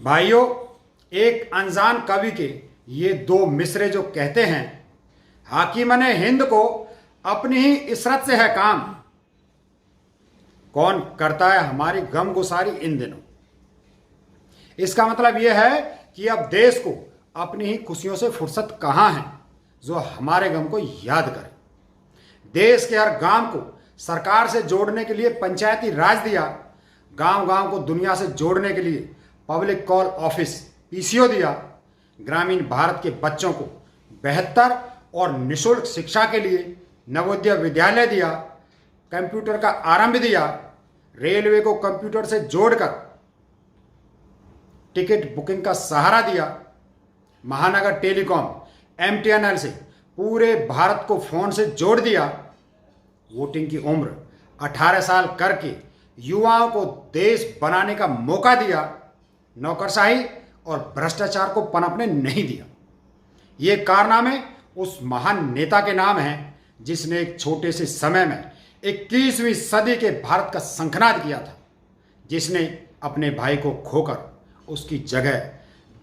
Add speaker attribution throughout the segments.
Speaker 1: भाइयों, एक अनजान कवि के ये दो मिसरे जो कहते हैं, हाकिमने हिंद को अपनी ही इशरत से है काम, कौन करता है हमारी गमगुसारी इन दिनों। इसका मतलब यह है कि अब देश को अपनी ही खुशियों से फुर्सत कहाँ है जो हमारे गम को याद करे। देश के हर गांव को सरकार से जोड़ने के लिए पंचायती राज दिया, गांव गांव को दुनिया से जोड़ने के लिए पब्लिक कॉल ऑफिस पीसीओ दिया, ग्रामीण भारत के बच्चों को बेहतर और निःशुल्क शिक्षा के लिए नवोदय विद्यालय दिया, कंप्यूटर का आरंभ दिया, रेलवे को कंप्यूटर से जोड़कर टिकट बुकिंग का सहारा दिया, महानगर टेलीकॉम एमटीएनएल से पूरे भारत को फोन से जोड़ दिया, वोटिंग की उम्र 18 साल करके युवाओं को देश बनाने का मौका दिया, नौकरशाही और भ्रष्टाचार को पनपने नहीं दिया। ये कारनामे उस महान नेता के नाम हैं जिसने एक छोटे से समय में 21वीं सदी के भारत का शंखनाद किया था, जिसने अपने भाई को खोकर उसकी जगह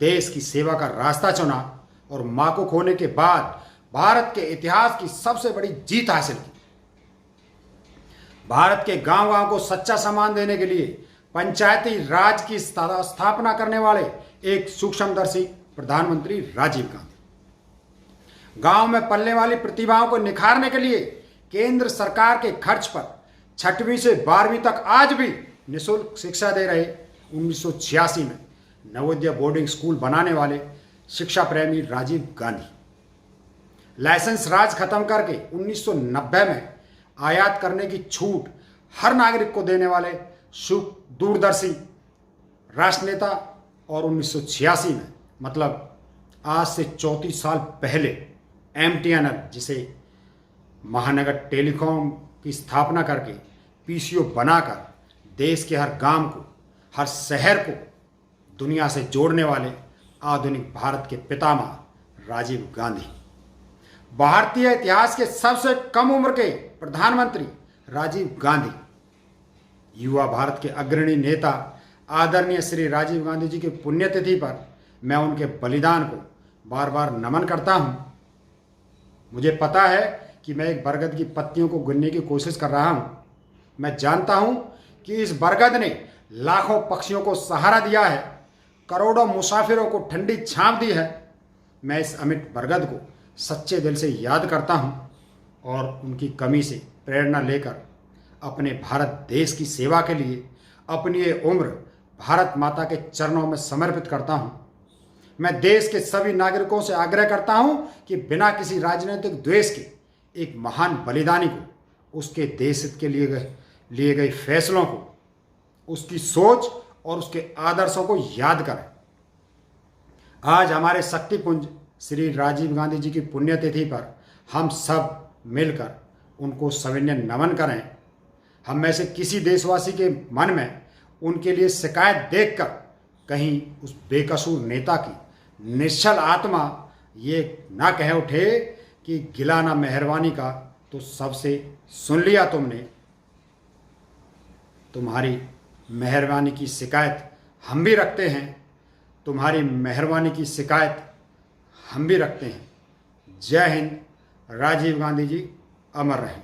Speaker 1: देश की सेवा का रास्ता चुना और मां को खोने के बाद भारत के इतिहास की सबसे बड़ी जीत हासिल की। भारत के गांव गांव को सच्चा सामान देने के लिए पंचायती राज की स्थापना करने वाले एक सूक्ष्मदर्शी प्रधानमंत्री राजीव गांधी, गांव में पलने वाली प्रतिभाओं को निखारने के लिए केंद्र सरकार के खर्च पर 6वीं से 12वीं तक आज भी निःशुल्क शिक्षा दे रहे 1986 में नवोदय बोर्डिंग स्कूल बनाने वाले शिक्षा प्रेमी राजीव गांधी, लाइसेंस राज खत्म करके 1990 में आयात करने की छूट हर नागरिक को देने वाले दूरदर्शी राष्ट्र नेता, और 1986 में मतलब आज से 34 साल पहले एमटीएनएल जिसे महानगर टेलीकॉम की स्थापना करके पीसीओ बनाकर देश के हर गांव को, हर शहर को दुनिया से जोड़ने वाले आधुनिक भारत के पितामह राजीव गांधी, भारतीय इतिहास के सबसे कम उम्र के प्रधानमंत्री राजीव गांधी, युवा भारत के अग्रणी नेता आदरणीय श्री राजीव गांधी जी की पुण्यतिथि पर मैं उनके बलिदान को बार बार नमन करता हूं। मुझे पता है कि मैं एक बरगद की पत्तियों को गिनने की कोशिश कर रहा हूं। मैं जानता हूं कि इस बरगद ने लाखों पक्षियों को सहारा दिया है, करोड़ों मुसाफिरों को ठंडी छांव दी है। मैं इस अमिट बरगद को सच्चे दिल से याद करता हूं और उनकी कमी से प्रेरणा लेकर अपने भारत देश की सेवा के लिए अपनी ये उम्र भारत माता के चरणों में समर्पित करता हूं। मैं देश के सभी नागरिकों से आग्रह करता हूं कि बिना किसी राजनीतिक द्वेष के एक महान बलिदानी को उसके देश हित के लिए गए फैसलों को, उसकी सोच और उसके आदर्शों को याद करें। आज हमारे शक्तिपुंज श्री राजीव गांधी जी की पुण्यतिथि पर हम सब मिलकर उनको सविनय नमन करें। हम में से किसी देशवासी के मन में उनके लिए शिकायत देखकर कहीं उस बेकसूर नेता की निश्चल आत्मा ये ना कह उठे कि गिला मेहरबानी का तो सबसे सुन लिया तुमने। तुम्हारी मेहरबानी की शिकायत हम भी रखते हैं, तुम्हारी मेहरबानी की शिकायत हम भी रखते हैं। जय हिंद। राजीव गांधी जी अमर रहें।